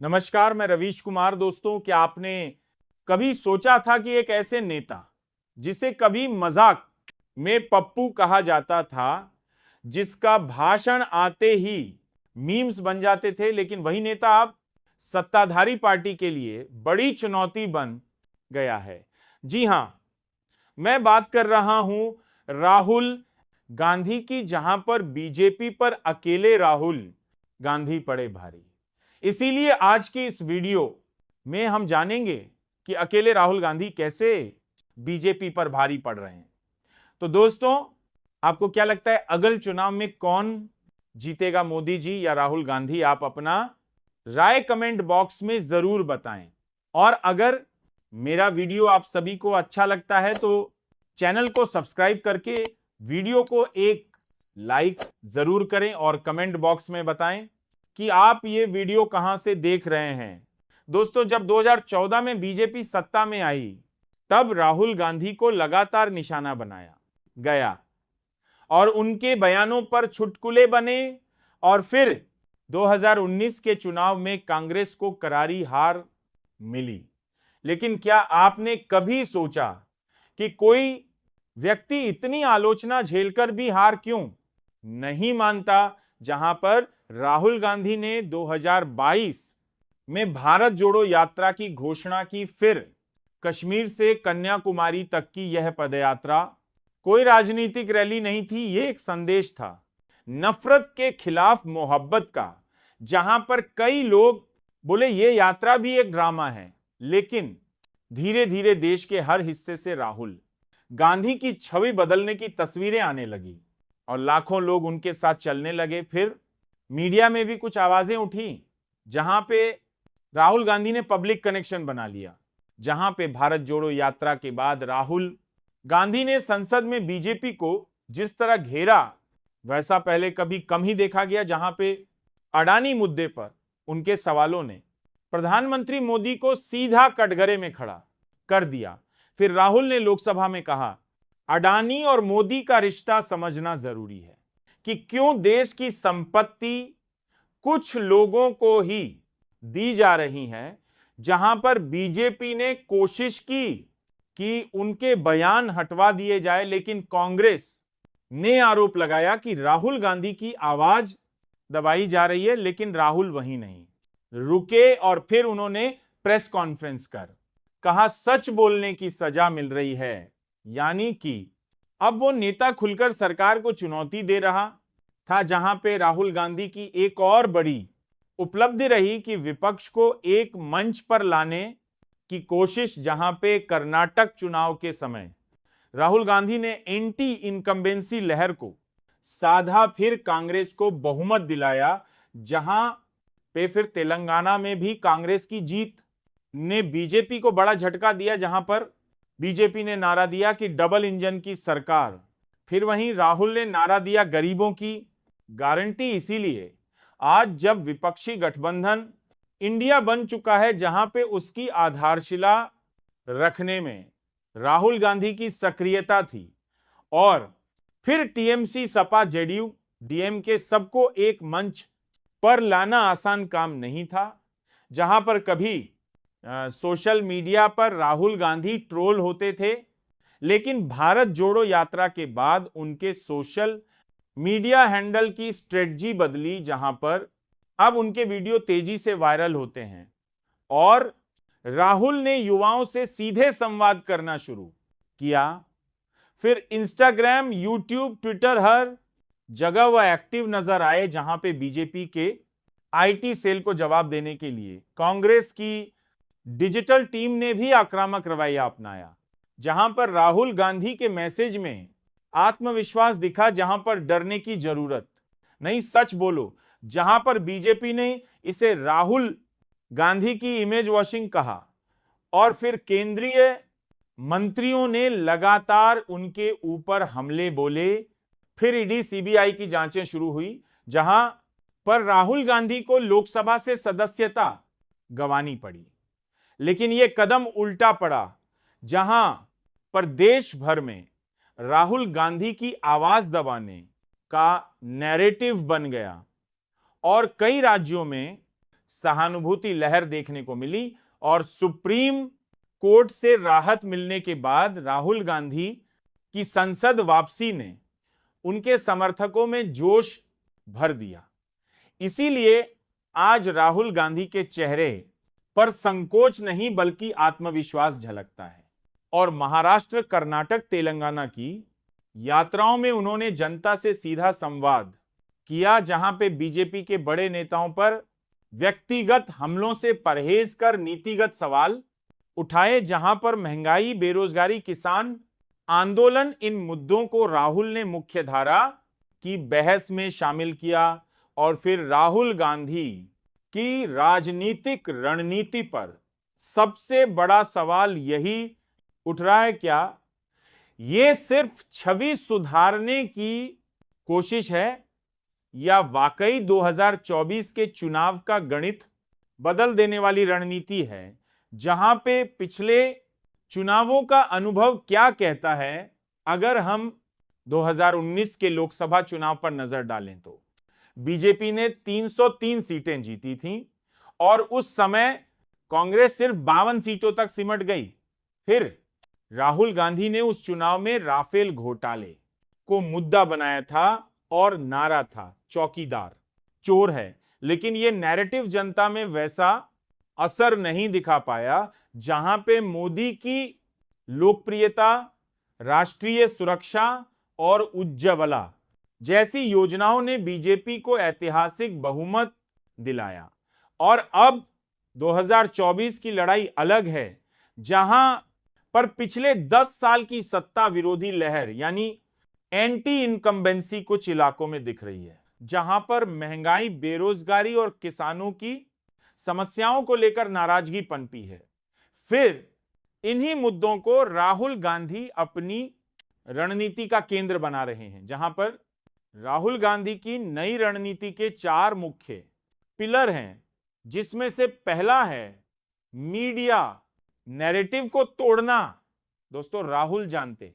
नमस्कार, मैं रवीश कुमार। दोस्तों, क्या आपने कभी सोचा था कि एक ऐसे नेता जिसे कभी मजाक में पप्पू कहा जाता था, जिसका भाषण आते ही मीम्स बन जाते थे, लेकिन वही नेता अब सत्ताधारी पार्टी के लिए बड़ी चुनौती बन गया है। जी हां, मैं बात कर रहा हूं राहुल गांधी की, जहां पर बीजेपी पर अकेले राहुल गांधी पड़े भारी। इसीलिए आज की इस वीडियो में हम जानेंगे कि अकेले राहुल गांधी कैसे बीजेपी पर भारी पड़ रहे हैं। तो दोस्तों, आपको क्या लगता है, अगले चुनाव में कौन जीतेगा, मोदी जी या राहुल गांधी? आप अपना राय कमेंट बॉक्स में जरूर बताएं। और अगर मेरा वीडियो आप सभी को अच्छा लगता है तो चैनल को सब्सक्राइब करके वीडियो को एक लाइक जरूर करें और कमेंट बॉक्स में बताएं कि आप ये वीडियो कहां से देख रहे हैं। दोस्तों, जब 2014 में बीजेपी सत्ता में आई, तब राहुल गांधी को लगातार निशाना बनाया गया और उनके बयानों पर चुटकुले बने, और फिर 2019 के चुनाव में कांग्रेस को करारी हार मिली। लेकिन क्या आपने कभी सोचा कि कोई व्यक्ति इतनी आलोचना झेलकर भी हार क्यों नहीं मानता? जहां पर राहुल गांधी ने 2022 में भारत जोड़ो यात्रा की घोषणा की, फिर कश्मीर से कन्याकुमारी तक की यह पदयात्रा कोई राजनीतिक रैली नहीं थी, यह एक संदेश था नफरत के खिलाफ मोहब्बत का। जहां पर कई लोग बोले यह यात्रा भी एक ड्रामा है, लेकिन धीरे धीरे देश के हर हिस्से से राहुल गांधी की छवि बदलने की तस्वीरें आने लगी और लाखों लोग उनके साथ चलने लगे। फिर मीडिया में भी कुछ आवाजें उठी, जहां पे राहुल गांधी ने पब्लिक कनेक्शन बना लिया, जहां पे भारत जोड़ो यात्रा के बाद राहुल गांधी ने संसद में बीजेपी को जिस तरह घेरा, वैसा पहले कभी कम ही देखा गया। जहां पे अडानी मुद्दे पर उनके सवालों ने प्रधानमंत्री मोदी को सीधा कटघरे में खड़ा कर दिया। फिर राहुल ने लोकसभा में कहा, अडानी और मोदी का रिश्ता समझना जरूरी है कि क्यों देश की संपत्ति कुछ लोगों को ही दी जा रही है। जहां पर बीजेपी ने कोशिश की कि उनके बयान हटवा दिए जाए, लेकिन कांग्रेस ने आरोप लगाया कि राहुल गांधी की आवाज दबाई जा रही है, लेकिन राहुल वहीं नहीं रुके और फिर उन्होंने प्रेस कॉन्फ्रेंस कर कहा, सच बोलने की सजा मिल रही है। यानी कि अब वो नेता खुलकर सरकार को चुनौती दे रहा था। जहां पे राहुल गांधी की एक और बड़ी उपलब्धि रही कि विपक्ष को एक मंच पर लाने की कोशिश, जहां पे कर्नाटक चुनाव के समय राहुल गांधी ने एंटी इनकम्बेंसी लहर को साधा, फिर कांग्रेस को बहुमत दिलाया। जहां पे फिर तेलंगाना में भी कांग्रेस की जीत ने बीजेपी को बड़ा झटका दिया, जहां पर बीजेपी ने नारा दिया कि डबल इंजन की सरकार। फिर वहीं राहुल ने नारा दिया गरीबों की गारंटी। इसीलिए आज जब विपक्षी गठबंधन इंडिया बन चुका है, जहां पे उसकी आधारशिला रखने में राहुल गांधी की सक्रियता थी, और फिर टीएमसी, सपा, जेडीयू, डीएमके सबको एक मंच पर लाना आसान काम नहीं था। जहां पर कभी सोशल मीडिया पर राहुल गांधी ट्रोल होते थे, लेकिन भारत जोड़ो यात्रा के बाद उनके सोशल मीडिया हैंडल की स्ट्रेटजी बदली, जहां पर अब उनके वीडियो तेजी से वायरल होते हैं और राहुल ने युवाओं से सीधे संवाद करना शुरू किया। फिर इंस्टाग्राम, यूट्यूब, ट्विटर, हर जगह वह एक्टिव नजर आए, जहां पे बीजेपी के आईटी सेल को जवाब देने के लिए कांग्रेस की डिजिटल टीम ने भी आक्रामक रवैया अपनाया। जहां पर राहुल गांधी के मैसेज में आत्मविश्वास दिखा, जहां पर डरने की जरूरत नहीं, सच बोलो। जहां पर बीजेपी ने इसे राहुल गांधी की इमेज वॉशिंग कहा, और फिर केंद्रीय मंत्रियों ने लगातार उनके ऊपर हमले बोले। फिर ईडी, सीबीआई की जांचें शुरू हुई, जहां पर राहुल गांधी को लोकसभा से सदस्यता गंवानी पड़ी। लेकिन यह कदम उल्टा पड़ा, जहां पर देश भर में राहुल गांधी की आवाज दबाने का नैरेटिव बन गया और कई राज्यों में सहानुभूति लहर देखने को मिली और सुप्रीम कोर्ट से राहत मिलने के बाद राहुल गांधी की संसद वापसी ने उनके समर्थकों में जोश भर दिया। इसीलिए आज राहुल गांधी के चेहरे पर संकोच नहीं बल्कि आत्मविश्वास झलकता है और महाराष्ट्र, कर्नाटक, तेलंगाना की यात्राओं में उन्होंने जनता से सीधा संवाद किया, जहां पे बीजेपी के बड़े नेताओं पर व्यक्तिगत हमलों से परहेज कर नीतिगत सवाल उठाए, जहां पर महंगाई, बेरोजगारी, किसान आंदोलन, इन मुद्दों को राहुल ने मुख्यधारा की बहस में शामिल किया। और फिर राहुल गांधी की राजनीतिक रणनीति पर सबसे बड़ा सवाल यही उठ रहा है, क्या ये सिर्फ छवि सुधारने की कोशिश है या वाकई 2024 के चुनाव का गणित बदल देने वाली रणनीति है, जहां पे पिछले चुनावों का अनुभव क्या कहता है। अगर हम 2019 के लोकसभा चुनाव पर नजर डालें तो बीजेपी ने 303 सीटें जीती थीं और उस समय कांग्रेस सिर्फ 52 सीटों तक सिमट गई। फिर राहुल गांधी ने उस चुनाव में राफेल घोटाले को मुद्दा बनाया था और नारा था चौकीदार चोर है, लेकिन यह नैरेटिव जनता में वैसा असर नहीं दिखा पाया। जहां पे मोदी की लोकप्रियता, राष्ट्रीय सुरक्षा और उज्ज्वला जैसी योजनाओं ने बीजेपी को ऐतिहासिक बहुमत दिलाया। और अब 2024 की लड़ाई अलग है, जहां पर पिछले 10 साल की सत्ता विरोधी लहर यानी एंटी इनकम्बेंसी कुछ इलाकों में दिख रही है, जहां पर महंगाई, बेरोजगारी और किसानों की समस्याओं को लेकर नाराजगी पनपी है। फिर इन्हीं मुद्दों को राहुल गांधी अपनी रणनीति का केंद्र बना रहे हैं, जहां पर राहुल गांधी की नई रणनीति के 4 मुख्य पिलर हैं, जिसमें से पहला है मीडिया नैरेटिव को तोड़ना। दोस्तों, राहुल जानते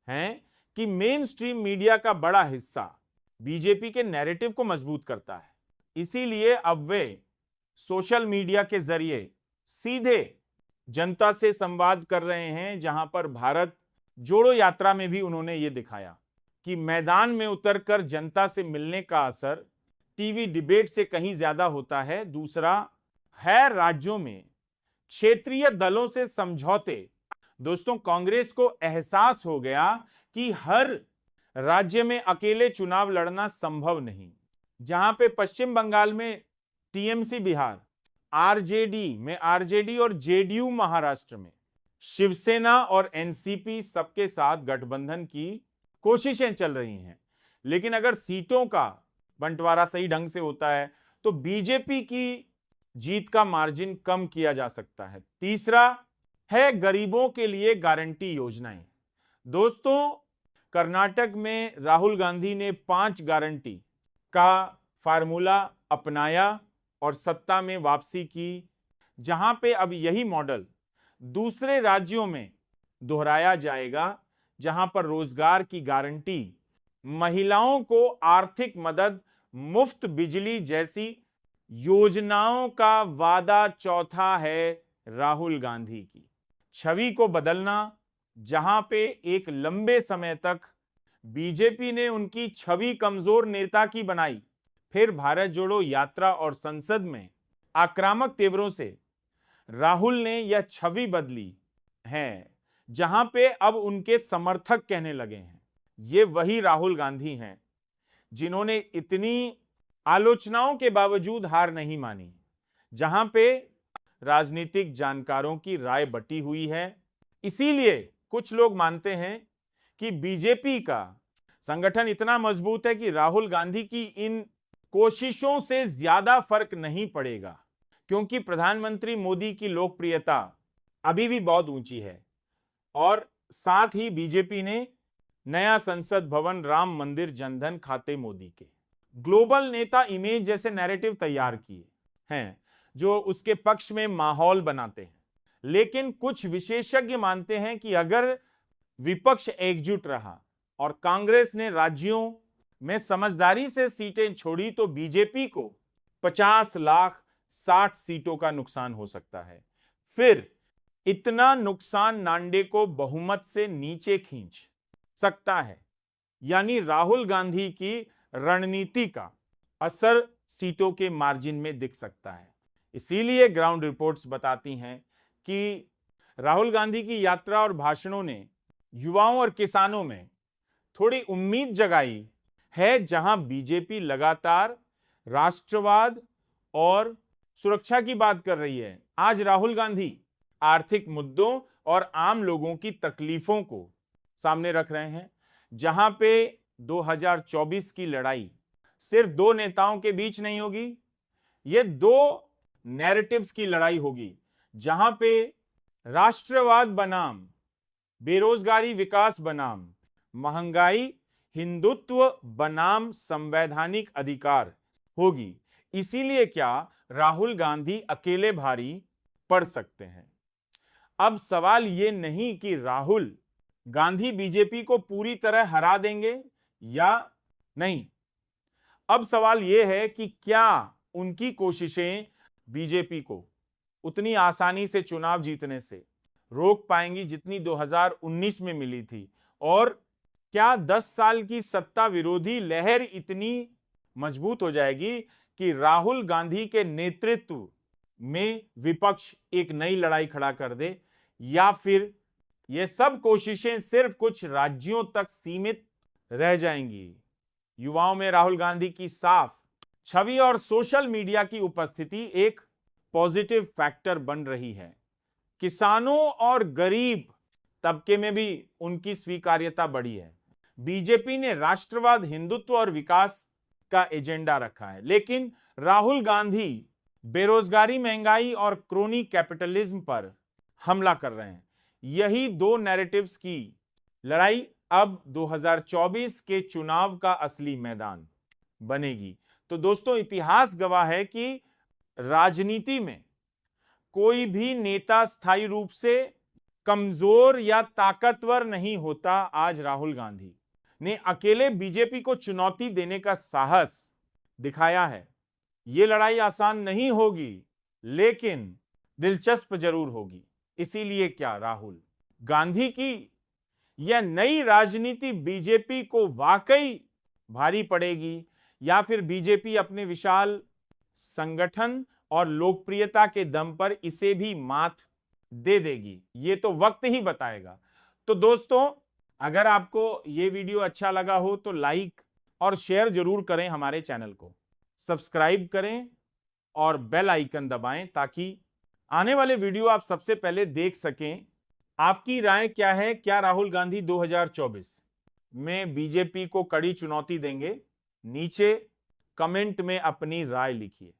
हैं कि मेन स्ट्रीम मीडिया का बड़ा हिस्सा बीजेपी के नैरेटिव को मजबूत करता है, इसीलिए अब वे सोशल मीडिया के जरिए सीधे जनता से संवाद कर रहे हैं। जहां पर भारत जोड़ो यात्रा में भी उन्होंने ये दिखाया कि मैदान में उतरकर जनता से मिलने का असर टीवी डिबेट से कहीं ज्यादा होता है। दूसरा है राज्यों में क्षेत्रीय दलों से समझौते। दोस्तों, कांग्रेस को एहसास हो गया कि हर राज्य में अकेले चुनाव लड़ना संभव नहीं। जहां पे पश्चिम बंगाल में टीएमसी, बिहार आरजेडी में आरजेडी और जेडीयू महाराष्ट्र में शिवसेना और एनसीपी सबके साथ गठबंधन की कोशिशें चल रही हैं, लेकिन अगर सीटों का बंटवारा सही ढंग से होता है तो बीजेपी की जीत का मार्जिन कम किया जा सकता है। तीसरा है गरीबों के लिए गारंटी योजनाएं। दोस्तों, कर्नाटक में राहुल गांधी ने 5 गारंटी का फार्मूला अपनाया और सत्ता में वापसी की, जहां पे अब यही मॉडल दूसरे राज्यों में दोहराया जाएगा, जहां पर रोजगार की गारंटी, महिलाओं को आर्थिक मदद, मुफ्त बिजली जैसी योजनाओं का वादा चौथा है राहुल गांधी की। छवि को बदलना, जहां पे एक लंबे समय तक बीजेपी ने उनकी छवि कमजोर नेता की बनाई, फिर भारत जोड़ो यात्रा और संसद में आक्रामक तेवरों से राहुल ने यह छवि बदली है, जहां पे अब उनके समर्थक कहने लगे हैं ये वही राहुल गांधी हैं जिन्होंने इतनी आलोचनाओं के बावजूद हार नहीं मानी। जहां पे राजनीतिक जानकारों की राय बटी हुई है। इसीलिए कुछ लोग मानते हैं कि बीजेपी का संगठन इतना मजबूत है कि राहुल गांधी की इन कोशिशों से ज्यादा फर्क नहीं पड़ेगा, क्योंकि प्रधानमंत्री मोदी की लोकप्रियता अभी भी बहुत ऊंची है। और साथ ही बीजेपी ने नया संसद भवन, राम मंदिर, जनधन खाते मोदी के, ग्लोबल नेता इमेज जैसे नैरेटिव तैयार किए हैं जो उसके पक्ष में माहौल बनाते हैं। लेकिन कुछ विशेषज्ञ मानते हैं कि अगर विपक्ष एकजुट रहा और कांग्रेस ने राज्यों में समझदारी से सीटें छोड़ी तो बीजेपी को 50 लाख 60 सीटों का नुकसान हो सकता है। फिर इतना नुकसान नांडे को बहुमत से नीचे खींच सकता है, यानी राहुल गांधी की रणनीति का असर सीटों के मार्जिन में दिख सकता है। इसीलिए ग्राउंड रिपोर्ट्स बताती हैं कि राहुल गांधी की यात्रा और भाषणों ने युवाओं और किसानों में थोड़ी उम्मीद जगाई है। जहां बीजेपी लगातार राष्ट्रवाद और सुरक्षा की बात कर रही है, आज राहुल गांधी आर्थिक मुद्दों और आम लोगों की तकलीफों को सामने रख रहे हैं। जहां पे 2024 की लड़ाई सिर्फ दो नेताओं के बीच नहीं होगी, ये दो नैरेटिव्स की लड़ाई होगी, जहां पे राष्ट्रवाद बनाम बेरोजगारी विकास बनाम महंगाई, हिंदुत्व बनाम संवैधानिक अधिकार होगी। इसीलिए क्या राहुल गांधी अकेले भारी पड़ सकते हैं। अब सवाल यह नहीं कि राहुल गांधी बीजेपी को पूरी तरह हरा देंगे या नहीं। अब सवाल यह है कि क्या उनकी कोशिशें बीजेपी को उतनी आसानी से चुनाव जीतने से रोक पाएंगी जितनी 2019 में मिली थी, और क्या 10 साल की सत्ता विरोधी लहर इतनी मजबूत हो जाएगी कि राहुल गांधी के नेतृत्व में विपक्ष एक नई लड़ाई खड़ा कर दे, या फिर ये सब कोशिशें सिर्फ कुछ राज्यों तक सीमित रह जाएंगी। युवाओं में राहुल गांधी की साफ छवि और सोशल मीडिया की उपस्थिति एक पॉजिटिव फैक्टर बन रही है। किसानों और गरीब तबके में भी उनकी स्वीकार्यता बढ़ी है। बीजेपी ने राष्ट्रवाद, हिंदुत्व और विकास का एजेंडा रखा है, लेकिन राहुल गांधी बेरोजगारी, महंगाई और क्रोनी कैपिटलिज्म पर हमला कर रहे हैं। यही दो नैरेटिव्स की लड़ाई अब 2024 के चुनाव का असली मैदान बनेगी। तो दोस्तों, इतिहास गवाह है कि राजनीति में कोई भी नेता स्थायी रूप से कमजोर या ताकतवर नहीं होता। आज राहुल गांधी ने अकेले बीजेपी को चुनौती देने का साहस दिखाया है। यह लड़ाई आसान नहीं होगी, लेकिन दिलचस्प जरूर होगी। इसीलिए क्या राहुल गांधी की यह नई राजनीति बीजेपी को वाकई भारी पड़ेगी, या फिर बीजेपी अपने विशाल संगठन और लोकप्रियता के दम पर इसे भी मात दे देगी? ये तो वक्त ही बताएगा। तो दोस्तों, अगर आपको ये वीडियो अच्छा लगा हो तो लाइक और शेयर जरूर करें, हमारे चैनल को सब्सक्राइब करें और बेल आइकन दबाएं, ताकि आने वाले वीडियो आप सबसे पहले देख सकें। आपकी राय क्या है? क्या राहुल गांधी 2024 में बीजेपी को कड़ी चुनौती देंगे? नीचे कमेंट में अपनी राय लिखिए।